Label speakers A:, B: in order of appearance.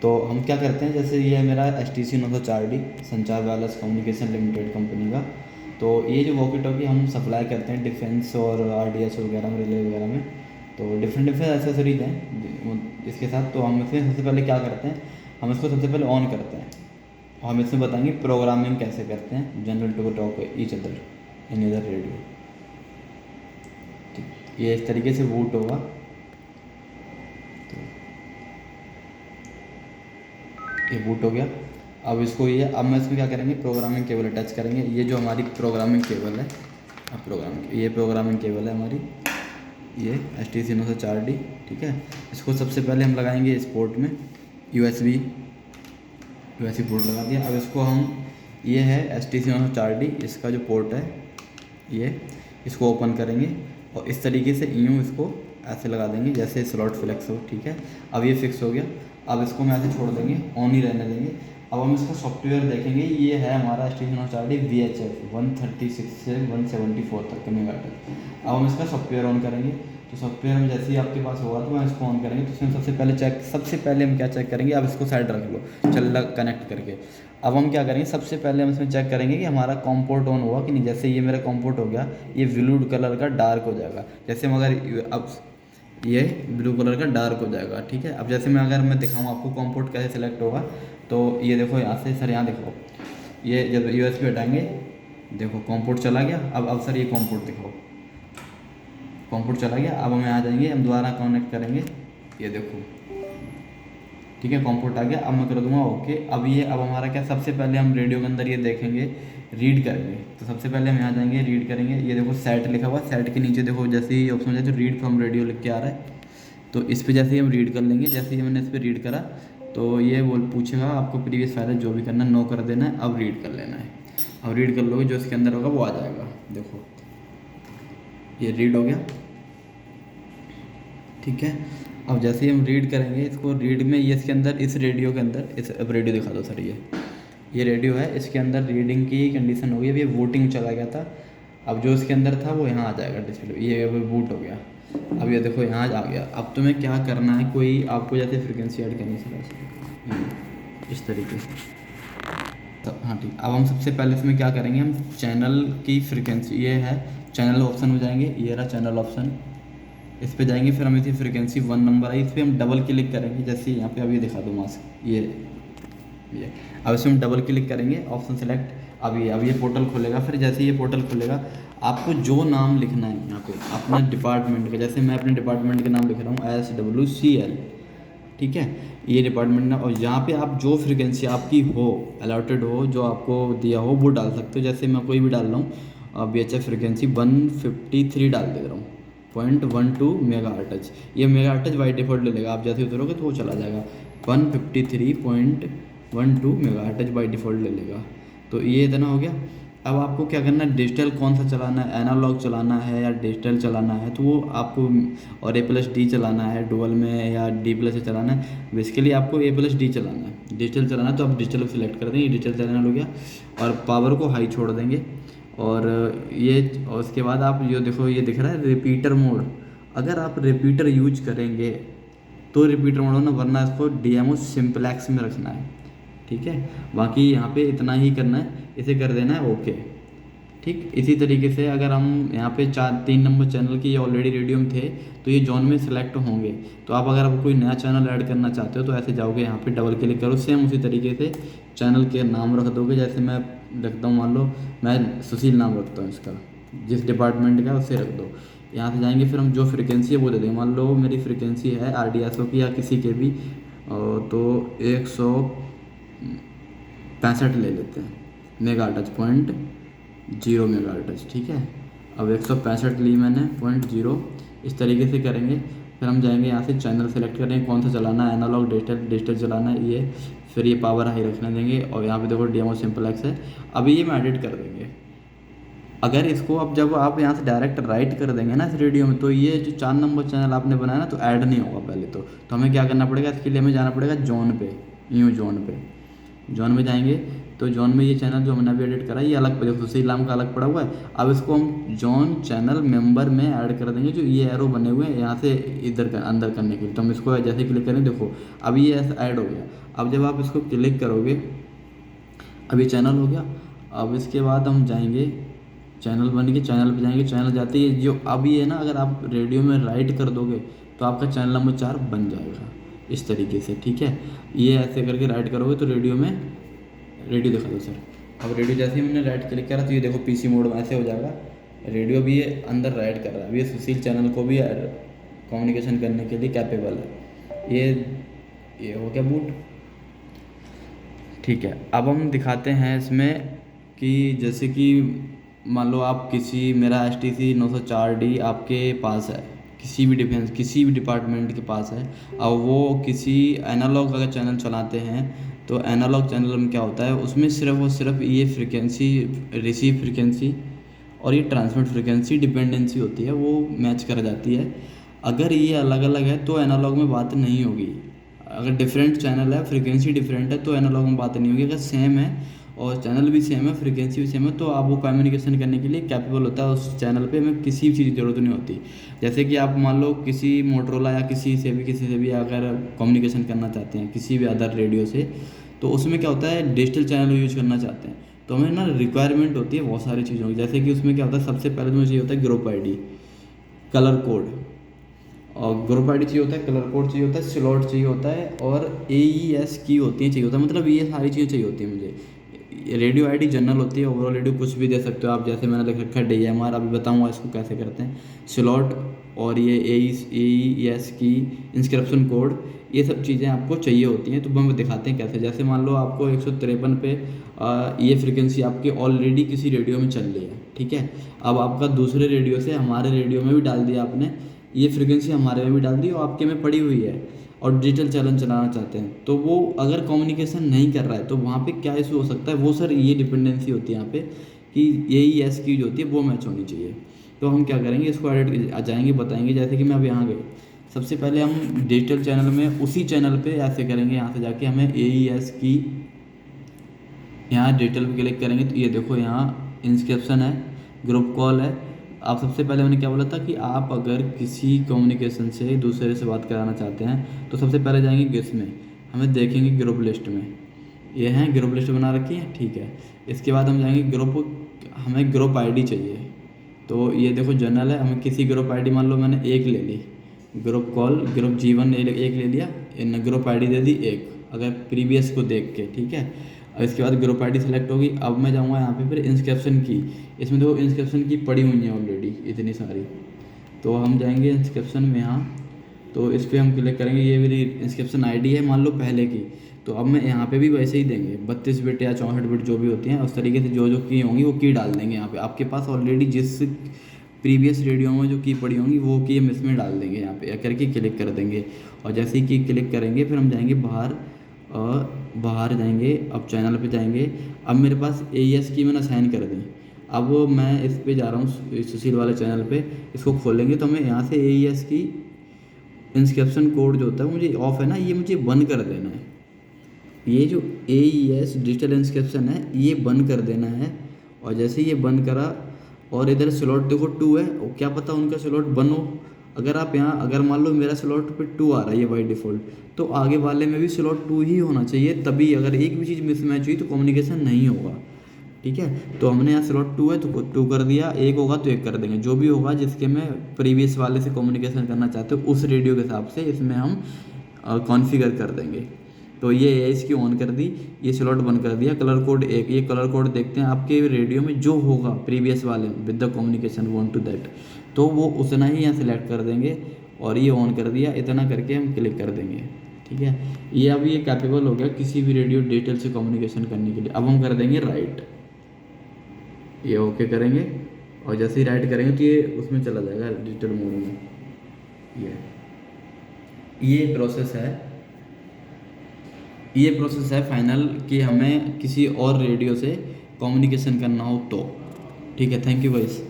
A: तो हम क्या करते हैं, जैसे ये है मेरा STC 904D संचार वायरलेस कम्युनिकेशन लिमिटेड कंपनी का। तो ये जो वॉकी टॉकी हम सप्लाई करते हैं डिफेंस और RDS वगैरह में, रिले वगैरह में, तो डिफरेंट एसेसरीज हैं इसके साथ। तो हम इसमें सबसे पहले क्या करते हैं, हम इसको सबसे पहले ऑन करते हैं और हम इसमें बताएंगे प्रोग्रामिंग कैसे करते हैं, general to talk each other in other radio. ठीक, ये इस तरीके से बूट होगा। तो ये बूट हो गया। अब इसको ये, अब मैं इसमें क्या करेंगे, प्रोग्रामिंग केबल अटैच करेंगे। ये जो हमारी प्रोग्रामिंग केबल है, अब ये प्रोग्रामिंग केबल है हमारी, ये STC 904D। ठीक है, इसको सबसे पहले हम लगाएंगे इस पोर्ट में, USB पोर्ट लगा दिया। अब इसको हम, ये है STC 904D, इसका जो पोर्ट है ये, इसको ओपन करेंगे और इस तरीके से यूँ इसको ऐसे लगा देंगे जैसे स्लॉट फ्लेक्स हो। ठीक है, अब ये फिक्स हो गया। अब इसको हम ऐसे छोड़ देंगे, ऑन ही रहने देंगे। अब हम इसका सॉफ्टवेयर देखेंगे। ये है हमारा STC 904D VHF 136 से 174 तक के मेगाहर्ट्ज़। अब हम इसका सॉफ्टवेयर ऑन करेंगे। तो सॉफ्टवेयर में जैसे ही आपके पास होगा तो हम इसको ऑन करेंगे। तो इसमें सबसे पहले हम क्या चेक करेंगे, अब इसको साइड रख लो, चल कनेक्ट करके। अब हम क्या करेंगे, सबसे पहले हम इसमें चेक करेंगे कि हमारा कॉम पोर्ट ऑन हुआ कि नहीं। जैसे ये मेरा कॉम पोर्ट हो गया, ये ब्लू कलर का डार्क हो जाएगा। जैसे मगर अब ये ब्लू कलर का डार्क हो जाएगा। ठीक है, अब जैसे अगर मैं दिखाऊँ आपको कॉम पोर्ट कैसे सिलेक्ट होगा, तो ये देखो यहाँ से, सर यहाँ दिखाओ, ये जब USB हटाएंगे, देखो कॉम पोर्ट चला गया। अब सर ये कॉम पोर्ट दिखाओ, कॉम पोर्ट चला गया। अब हम यहाँ जाएंगे, हम दोबारा कनेक्ट करेंगे, ये देखो, ठीक है, कॉम पोर्ट आ गया। अब मैं कर दूंगा ओके। अब हमारा क्या, सबसे पहले हम रेडियो के अंदर ये देखेंगे, रीड करेंगे। तो सबसे पहले हम यहाँ जाएंगे, रीड करेंगे। ये देखो सेट लिखा हुआ, सेट के नीचे देखो जैसे ही ऑप्शन जाए तो रीड फ्रॉम रेडियो लिख के आ रहा है। तो इस पर जैसे ही हम रीड कर लेंगे, जैसे ही मैंने इस पर रीड करा तो ये पूछेगा आपको प्रीवियस फाइल जो भी करना है, नो कर देना है, अब रीड कर लेना है। अब रीड कर लोगे, जो इसके अंदर होगा वो आ जाएगा। देखो ये रीड हो गया। ठीक है, अब जैसे ही हम रीड करेंगे इसको, रीड में ये इसके अंदर, इस रेडियो के अंदर, अब रेडियो दिखा दो सर, ये रेडियो है, इसके अंदर रीडिंग की कंडीशन हो गई। अब ये वोटिंग चला गया था, अब जो इसके अंदर था वो यहाँ आ जाएगा डिस्प्ले, ये अब बूट हो गया। अब ये देखो यहाँ आ गया। अब तुम्हें क्या करना है, कोई आपको जैसे फ्रिक्वेंसी ऐड करनी है इस तरीके से। तो हाँ ठीक, अब हम सबसे पहले इसमें क्या करेंगे, हम चैनल की फ्रिक्वेंसी, ये है चैनल ऑप्शन में जाएंगे, ये रहा चैनल ऑप्शन, इस पे जाएंगे। फिर हम इसी फ्रिक्वेंसी 1 नंबर है, इस पर हम डबल क्लिक करेंगे। जैसे यहाँ पे अभी दिखा दो मास्क, ये अब इसमें हम डबल क्लिक करेंगे, ऑप्शन सेलेक्ट। अब ये पोर्टल खुलेगा। फिर जैसे ये पोर्टल खुलेगा, आपको जो नाम लिखना है यहाँ पे अपना डिपार्टमेंट का, जैसे मैं अपने डिपार्टमेंट के नाम लिख रहा हूँ SWCL। ठीक है, ये डिपार्टमेंट ना, और यहाँ पे आप जो फ्रिक्वेंसी आपकी हो, अलॉटेड हो, जो आपको दिया हो वो डाल सकते हो। जैसे मैं कोई भी डाल रहा हूँ, VHF फ्रिक्वेंसी 153 डाल दे रहा हूँ, 0.12 मेगाहर्ट्ज़। ये मेगाहर्ट्ज़ बाई डिफ़ॉल्ट ले लेगा, आप जैसे उतरोगे तो वो चला जाएगा 153.12 मेगाहर्ट्ज़ बाई डिफ़ॉल्ट ले लेगा। तो ये इतना हो गया। अब आपको क्या करना है, डिजिटल कौन सा चलाना है, एनालॉग चलाना है या डिजिटल चलाना है, तो वो आपको, और A+D चलाना है डुअल में या D+ से चलाना है। बेसिकली आपको A+D चलाना है, डिजिटल चलाना है, तो आप डिजिटल को सिलेक्ट कर देंगे, डिजिटल चैनल हो गया। और पावर को हाई छोड़ देंगे। और उसके बाद आप ये देखो, ये दिख रहा है रिपीटर मोड। अगर आप रिपीटर यूज करेंगे तो रिपीटर मोड होना, वरना इसको DMO सिंपलेक्स में रखना है। ठीक है, बाकी यहाँ पे इतना ही करना है, इसे कर देना है ओके। ठीक, इसी तरीके से अगर हम यहाँ पे 3 नंबर चैनल की ऑलरेडी रेडियो में थे तो ये जॉन में सेलेक्ट होंगे। तो आप अगर कोई नया चैनल ऐड करना चाहते हो तो ऐसे जाओगे, यहाँ पे डबल क्लिक करो, सेम उसी तरीके से चैनल के नाम रख दोगे। जैसे मैं रखता हूँ, मान लो मैं सुशील नाम रखता हूँ इसका, जिस डिपार्टमेंट का उसे रख दो। यहाँ से जाएंगे, फिर हम जो फ्रिक्वेंसी है वो दे देंगे। मान लो मेरी फ्रिक्वेंसी है RDSO की या किसी के भी, तो 165 ले लेते हैं मेगाहर्ट्ज़, 0.0 मेगाहर्ट्ज़। ठीक है, अब 165 ली मैंने, 0.0, इस तरीके से करेंगे। फिर हम जाएंगे यहाँ से चैनल सेलेक्ट करेंगे, कौन सा चलाना है, एनालॉग, डिजिटल चलाना है ये। फिर ये पावर हाई रखने देंगे, और यहाँ पे देखो DMO सिंपलेक्स है। अभी ये हम एडिट कर देंगे। अगर इसको अब जब आप यहाँ से डायरेक्ट राइट कर देंगे ना इस रेडियो में, तो ये जो 4 नंबर चैनल आपने बनाया ना, तो ऐड नहीं होगा पहले तो हमें क्या करना पड़ेगा, इसके लिए हमें जाना पड़ेगा जॉन पे, यूँ जॉन में जाएंगे। तो जॉन में ये चैनल जो हमने अभी एडिट करा है ये अलग, देखो सुशील नाम का अलग पड़ा हुआ है। अब इसको हम जॉन चैनल मेंबर में ऐड कर देंगे, जो ये एरो बने हुए हैं यहाँ से इधर अंदर करने के लिए। तो हम इसको जैसे क्लिक करें, देखो अभी ये ऐसा ऐड हो गया। अब जब आप इसको क्लिक करोगे, अभी चैनल हो गया। अब इसके बाद हम जाएंगे, चैनल बन के चैनल पे जाएंगे, चैनल जाते ही जो अभी है ना, अगर आप रेडियो में राइट कर दोगे तो आपका चैनल नंबर 4 बन जाएगा इस तरीके से, ठीक है। ये ऐसे करके राइट करोगे तो रेडियो में, रेडियो दिखा दो सर। अब रेडियो जैसे ही मैंने राइट क्लिक करा तो ये देखो पीसी मोड में ऐसे हो जाएगा, रेडियो भी ये अंदर राइट कर रहा है। ये सुशील चैनल को भी कम्युनिकेशन करने के लिए कैपेबल है। ये हो गया बूट, ठीक है। अब हम दिखाते हैं इसमें कि जैसे कि मान लो आप किसी, मेरा HTC 904D आपके पास है, किसी भी डिफेंस, किसी भी डिपार्टमेंट के पास है। अब वो किसी एनालॉग अगर चैनल चलाते हैं तो एनालॉग चैनल में क्या होता है, उसमें सिर्फ और सिर्फ ये फ्रिक्वेंसी, रिसीव फ्रिक्वेंसी और ये ट्रांसमिट फ्रिक्वेंसी डिपेंडेंसी होती है, वो मैच कर जाती है। अगर ये अलग अलग है तो एनालॉग में बात नहीं होगी। अगर डिफरेंट चैनल है, फ्रिक्वेंसी डिफरेंट है, तो एनालॉग में बात नहीं होगी। अगर सेम है और चैनल भी सेम है, फ्रिक्वेंसी भी सेम है, तो आप वो कम्युनिकेशन करने के लिए कैपेबल होता है। उस चैनल पे हमें किसी भी चीज़ की ज़रूरत नहीं होती। जैसे कि आप मान लो किसी मोटरोला या किसी से भी अगर कम्युनिकेशन करना चाहते हैं किसी भी अदर रेडियो से, तो उसमें क्या होता है, डिजिटल चैनल यूज करना चाहते हैं तो हमें ना रिक्वायरमेंट होती है बहुत सारी चीज़ों की। जैसे कि उसमें क्या होता है, सबसे पहले तो मुझे चाहिए होता है ग्रुप ID, कलर कोड, और ग्रुप ID चाहिए होता है, कलर कोड चाहिए होता है, स्लॉट चाहिए होता है, और AES की होती है चाहिए होता है। मतलब ये सारी चीज़ें चाहिए होती है मुझे। रेडियो ID जनरल होती है, ओवरऑल रेडियो कुछ भी दे सकते हो आप, जैसे मैंने लिख रखा है DMR, अभी बताऊँगा इसको कैसे करते हैं। स्लॉट और ये AES की इंस्क्रिप्शन कोड, ये सब चीज़ें आपको चाहिए होती हैं। तो हम दिखाते हैं कैसे। जैसे मान लो आपको 153 पे ये फ्रिक्वेंसी आपकी ऑलरेडी किसी रेडियो में चल रही है, ठीक है। अब आपका दूसरे रेडियो से हमारे रेडियो में भी डाल दिया आपने, ये फ्रिक्वेंसी हमारे में भी डाल दी और आपके में पड़ी हुई है, और डिजिटल चैनल चलाना चाहते हैं, तो वो अगर कम्युनिकेशन नहीं कर रहा है तो वहाँ पे क्या इशू हो सकता है, वो सर ये डिपेंडेंसी होती है यहाँ पे कि AES की जो होती है वो मैच होनी चाहिए। तो हम क्या करेंगे, इसको एडिट आ जाएंगे, बताएंगे। जैसे कि मैं अब यहाँ गए, सबसे पहले हम डिजिटल चैनल में उसी चैनल पे ऐसे करेंगे, यहाँ से जाके हमें AES की, यहाँ डिजिटल पे क्लिक करेंगे तो ये देखो यहाँ इंस्क्रिप्शन है, ग्रुप कॉल है। आप सबसे पहले मैंने क्या बोला था कि आप अगर किसी कम्युनिकेशन से दूसरे से बात कराना चाहते हैं तो सबसे पहले जाएंगे गेस में, हमें देखेंगे ग्रुप लिस्ट में, ये हैं ग्रुप लिस्ट बना रखी है, ठीक है। इसके बाद हम जाएंगे ग्रुप, हमें ग्रुप ID चाहिए, तो ये देखो जनरल है, हमें किसी ग्रुप ID, मान लो मैंने 1 ले ली, ग्रुप कॉल, ग्रुप G1 1 ले लिया, इन ग्रुप ID दे दी 1, अगर प्रीवियस को देख के, ठीक है। और इसके बाद ग्रुप ID सेलेक्ट होगी। अब मैं जाऊँगा यहाँ पे फिर इंस्क्रिप्शन की, इसमें देखो इंस्क्रिप्शन की पड़ी हुई है ऑलरेडी इतनी सारी, तो हम जाएंगे इंस्क्रिप्शन में यहाँ, तो इस पर हम क्लिक करेंगे। ये मेरी इंस्क्रिप्शन ID है मान लो पहले की, तो अब मैं यहाँ पे भी वैसे ही देंगे 32 बिट या 64 बिट जो भी होती हैं, उस तरीके से जो जो की होंगी वो की डाल देंगे यहाँ पे। आपके पास ऑलरेडी जिस प्रीवियस रेडियो में जो की पड़ी होंगी वो की हम इसमें डाल देंगे, यहाँ पे करके क्लिक कर देंगे। और जैसे ही की क्लिक करेंगे फिर हम जाएंगे बाहर, और बाहर जाएंगे, अब चैनल पे जाएंगे। अब मेरे पास AES की मैंने असाइन कर दी, अब मैं इस पे जा रहा हूँ सुशील वाले चैनल पे, इसको खोलेंगे तो हमें यहाँ से AES की इंस्क्रिप्शन कोड जो होता है मुझे ऑफ है ना, ये मुझे बंद कर देना है। ये जो AES डिजिटल इंस्क्रिप्शन है ये बंद कर देना है। और जैसे ये बंद करा, और इधर स्लॉट देखो 2 है, और क्या पता उनका स्लॉट बनो, अगर आप यहाँ, अगर मान लो मेरा स्लॉट पे 2 आ रहा है ये बाई डिफ़ॉल्ट, तो आगे वाले में भी स्लॉट 2 ही होना चाहिए, तभी अगर एक भी चीज़ मिसमैच हुई तो कम्युनिकेशन नहीं होगा, ठीक है। तो हमने यहाँ स्लॉट 2 है तो 2 कर दिया, 1 होगा तो 1 कर देंगे, जो भी होगा जिसके में प्रीवियस वाले से कम्युनिकेशन करना चाहते हो उस रेडियो के हिसाब से इसमें हम कॉन्फ़िगर कर देंगे। तो ये इसकी ऑन कर दी, ये स्लॉट बंद कर दिया। कलर कोड 1, ये कलर कोड देखते हैं आपके रेडियो में जो होगा प्रीवियस वाले with the communication want to that, तो वो उतना ही यहाँ सेलेक्ट कर देंगे, और ये ऑन कर दिया, इतना करके हम क्लिक कर देंगे, ठीक है। ये अब ये कैपेबल हो गया किसी भी रेडियो डिजिटल से कम्युनिकेशन करने के लिए। अब हम कर देंगे राइट, ये ओके करेंगे, और जैसे ही राइट करेंगे तो ये उसमें चला जाएगा डिजिटल मोड में। ये प्रोसेस है फाइनल कि हमें किसी और रेडियो से कम्युनिकेशन करना हो तो, ठीक है। Thank you guys.